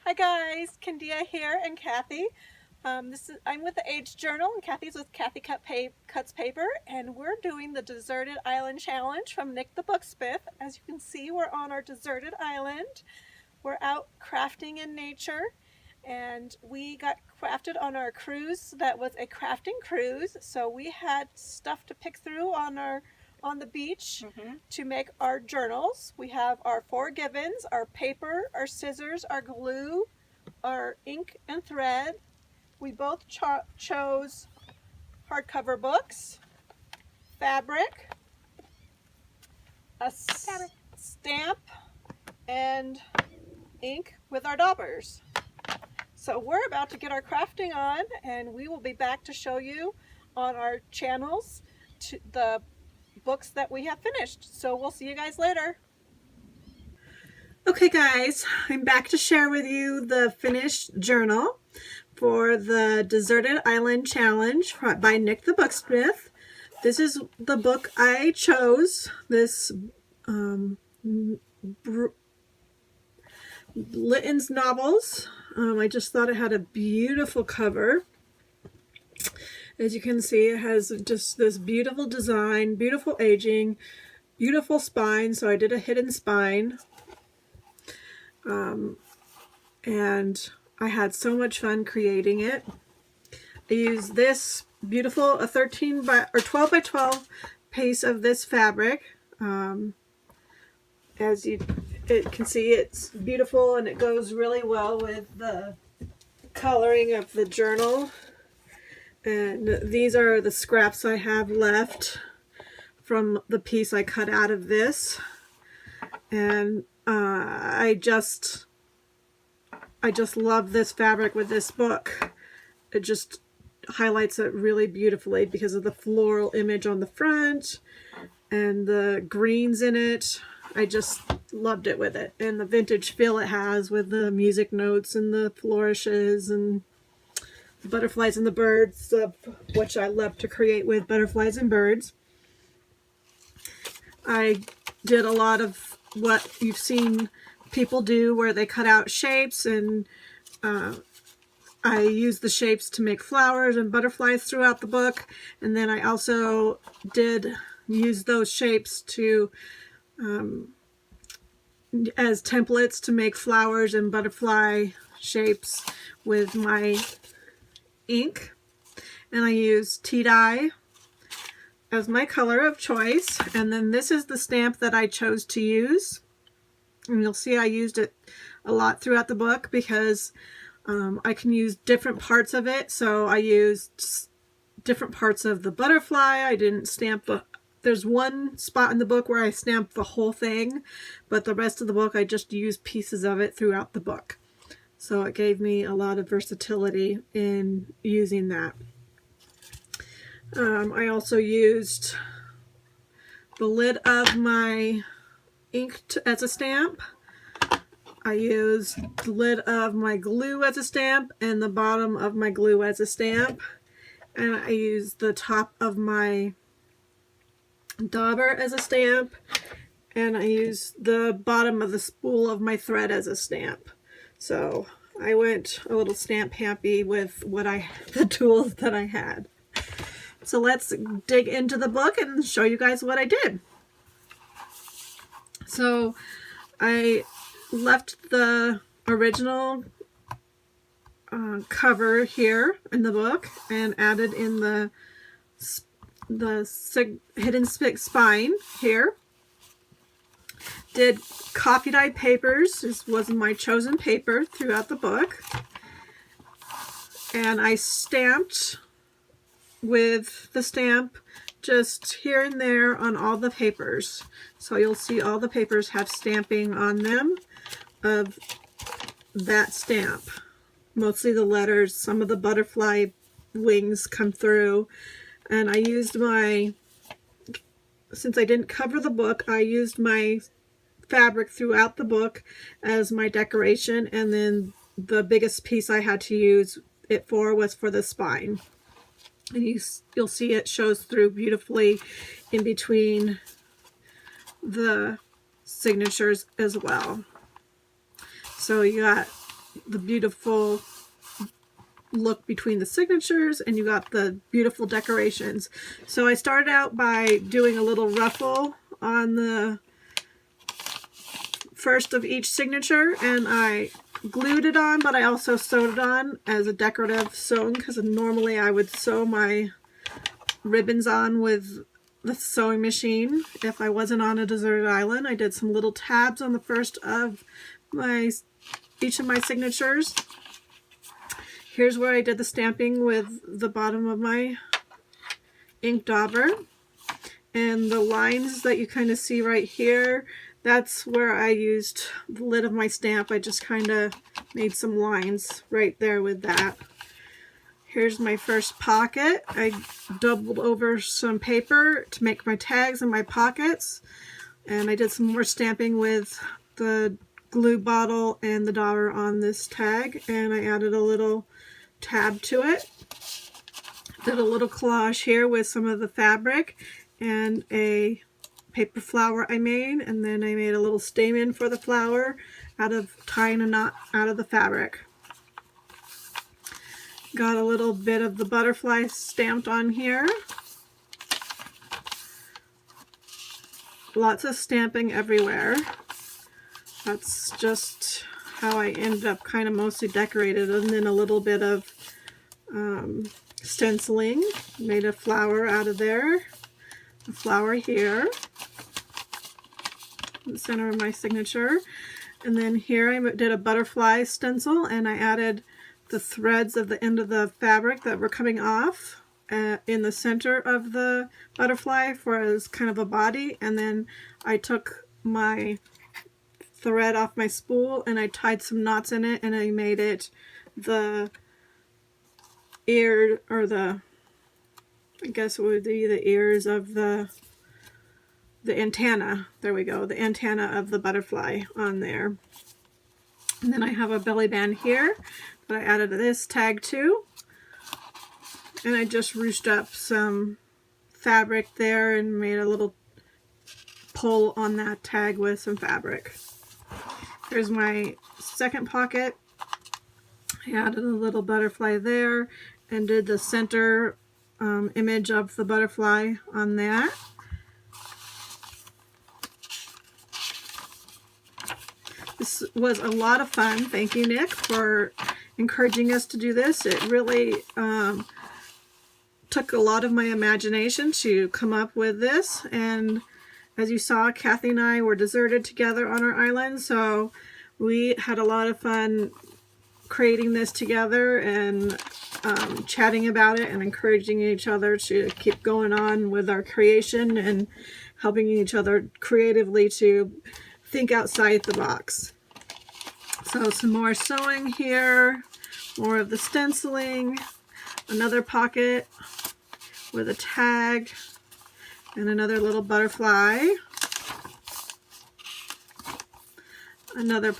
Hi guys, Candia here and Kathy. I'm with the Age Journal and Kathy's with Kathy Cuts Paper, and we're doing the Deserted Island Challenge from Nik The Booksmith. As you can see, we're on our deserted island. We're out crafting in nature, and we got crafted on our cruise. That was a crafting cruise, so we had stuff to pick through on the beach to make our journals. We have our 4 givens, our paper, our scissors, our glue, our ink and thread. We both chose hardcover books, fabric, a stamp, and ink with our daubers. So we're about to get our crafting on, and we will be back to show you on our channels the books that we have finished. So we'll see you guys later. Okay guys, I'm back to share with you the finished journal for the Deserted Island Challenge by Nik The Booksmith. This is the book I chose, this Litton's novels. I just thought it had a beautiful cover. As you can see, it has just this beautiful design, beautiful aging, beautiful spine. So I did a hidden spine. And I had so much fun creating it. I used this beautiful, a 12 by 12 piece of this fabric. As you can see, it's beautiful and it goes really well with the coloring of the journal. And these are the scraps I have left from the piece I cut out of this. And I just love this fabric with this book. It just highlights it really beautifully because of the floral image on the front and the greens in it. I just loved it with it, and the vintage feel it has with the music notes and the flourishes and the butterflies and the birds, which I love to create with butterflies and birds. I did a lot of what you've seen people do where they cut out shapes, and I use the shapes to make flowers and butterflies throughout the book. And then I also did use those shapes to as templates to make flowers and butterfly shapes with my ink. And I use tea dye as my color of choice. And then this is the stamp that I chose to use. And you'll see I used it a lot throughout the book because I can use different parts of it. So I used different parts of the butterfly. I didn't stamp there's one spot in the book where I stamped the whole thing, but the rest of the book I just used pieces of it throughout the book. So it gave me a lot of versatility in using that. I also used the lid of my ink as a stamp. I used the lid of my glue as a stamp and the bottom of my glue as a stamp. And I used the top of my dauber as a stamp. And I used the bottom of the spool of my thread as a stamp. So I went a little stamp happy with the tools that I had. So let's dig into the book and show you guys what I did. So I left the original cover here in the book and added in the hidden spine here. Did coffee dyed papers. This was my chosen paper throughout the book. And I stamped with the stamp just here and there on all the papers. So you'll see all the papers have stamping on them of that stamp. Mostly the letters, some of the butterfly wings come through. And I used since I didn't cover the book, I used my fabric throughout the book as my decoration. And then the biggest piece I had to use it for was for the spine. And you'll see it shows through beautifully in between the signatures as well. So you got the beautiful look between the signatures, and you got the beautiful decorations. So I started out by doing a little ruffle on the first of each signature, and I glued it on, but I also sewed it on as a decorative sewing, because normally I would sew my ribbons on with the sewing machine if I wasn't on a deserted island. I did some little tabs on the first of each of my signatures. Here's where I did the stamping with the bottom of my ink dauber, and the lines that you kind of see right here, that's where I used the lid of my stamp. I just kind of made some lines right there with that. Here's my first pocket. I doubled over some paper to make my tags in my pockets, and I did some more stamping with the glue bottle and the dauber on this tag, and I added a little tab to it. Did a little collage here with some of the fabric and a paper flower I made, and then I made a little stamen for the flower out of tying a knot out of the fabric. Got a little bit of the butterfly stamped on here. Lots of stamping everywhere. That's just how I ended up kind of mostly decorated, and then a little bit of stenciling. Made a flower out of there. A flower here. In the center of my signature. And then here I did a butterfly stencil, and I added the threads of the end of the fabric that were coming off in the center of the butterfly for as kind of a body, and then I took my thread off my spool and I tied some knots in it, and I made it the ear, or the, I guess it would be the ears of the antenna. There we go, the antenna of the butterfly on there. And then I have a belly band here that I added this tag to, and I just ruched up some fabric there and made a little pull on that tag with some fabric. Here's my second pocket. I added a little butterfly there and did the center image of the butterfly on that. This was a lot of fun. Thank you, Nick, for encouraging us to do this. It really took a lot of my imagination to come up with this, and as you saw, Kathy and I were deserted together on our island, so we had a lot of fun creating this together and chatting about it and encouraging each other to keep going on with our creation and helping each other creatively to think outside the box. So some more sewing here, more of the stenciling, another pocket with a tag, and another little butterfly, another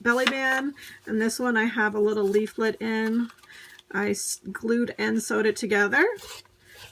belly band, and this one I have a little leaflet in. I glued and sewed it together,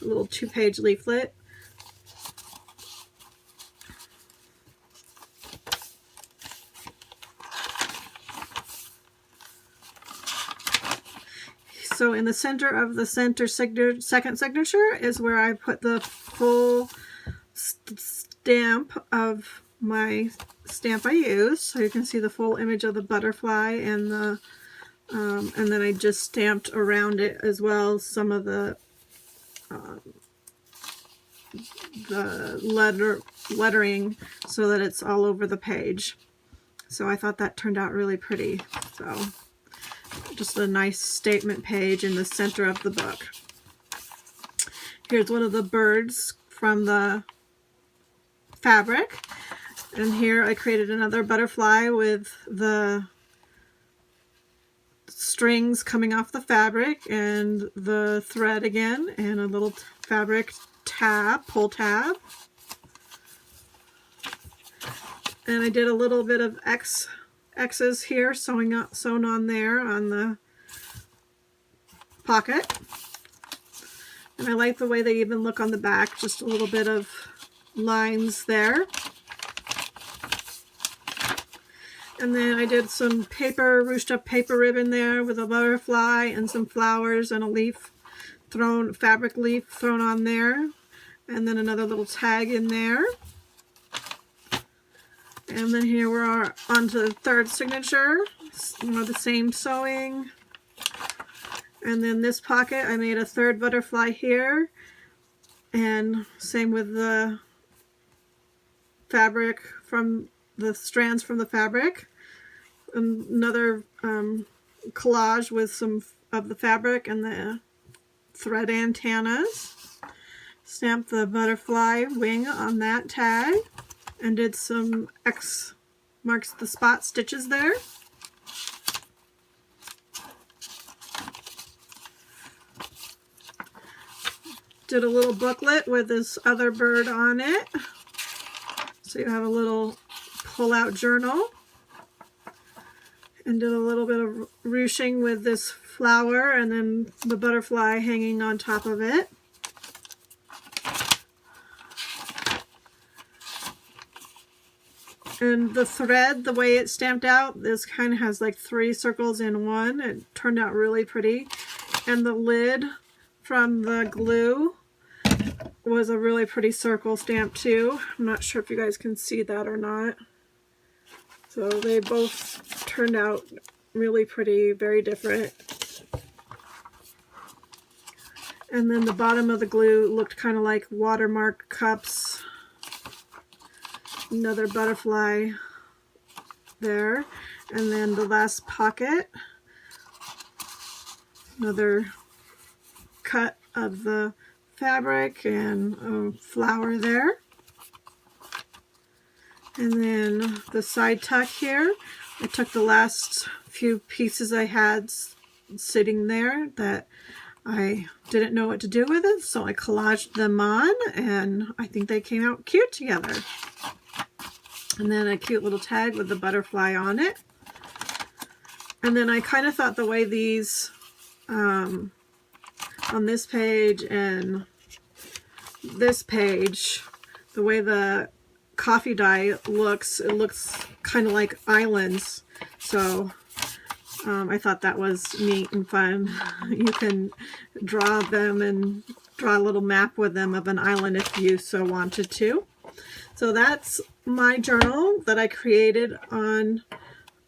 a little 2-page leaflet. So in the center of the second signature is where I put the full stamp of my stamp I used. So you can see the full image of the butterfly and the and then I just stamped around it as well some of the lettering so that it's all over the page. So I thought that turned out really pretty. So just a nice statement page in the center of the book. Here's one of the birds from the fabric, and here I created another butterfly with the strings coming off the fabric and the thread again, and a little fabric tab, pull tab. And I did a little bit of X's here sewn on there on the pocket, and I like the way they even look on the back, just a little bit of lines there. And then I did some paper, ruched up paper ribbon there with a butterfly and some flowers and a leaf thrown, fabric leaf thrown on there. And then another little tag in there. And then here we are on to the third signature, the same sewing. And then this pocket, I made a third butterfly here. And same with the fabric from the strands from the fabric. Another collage with some of the fabric and the thread antennas. Stamped the butterfly wing on that tag and did some X marks the spot stitches there. Did a little booklet with this other bird on it. So you have a little pull-out journal. And did a little bit of ruching with this flower and then the butterfly hanging on top of it. And the thread, the way it's stamped out, this kind of has like 3 circles in one. It turned out really pretty. And the lid from the glue was a really pretty circle stamp too. I'm not sure if you guys can see that or not. So they both turned out really pretty, very different. And then the bottom of the glue looked kind of like watermark cups. Another butterfly there. And then the last pocket. Another cut of the fabric and a flower there. And then the side tuck here, I took the last few pieces I had sitting there that I didn't know what to do with it, so I collaged them on, and I think they came out cute together. And then a cute little tag with the butterfly on it. And then I kind of thought the way these on this page and this page, the way the coffee dye looks, it looks kind of like islands. So I thought that was neat and fun. You can draw them and draw a little map with them of an island if you so wanted to. So that's my journal that I created on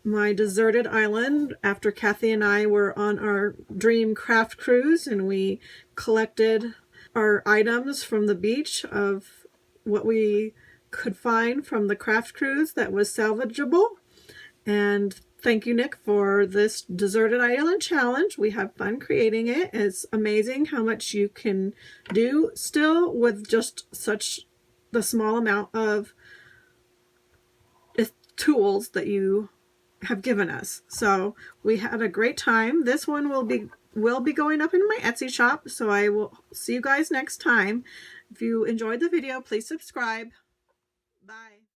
my deserted island after Kathy and I were on our dream craft cruise, and we collected our items from the beach of what we could find from the craft cruise that was salvageable. And thank you, Nick, for this deserted island challenge. We have fun creating it. It's amazing how much you can do still with just such the small amount of tools that you have given us. So we had a great time. This one will be going up in my Etsy shop, so I will see you guys next time. If you enjoyed the video, please subscribe.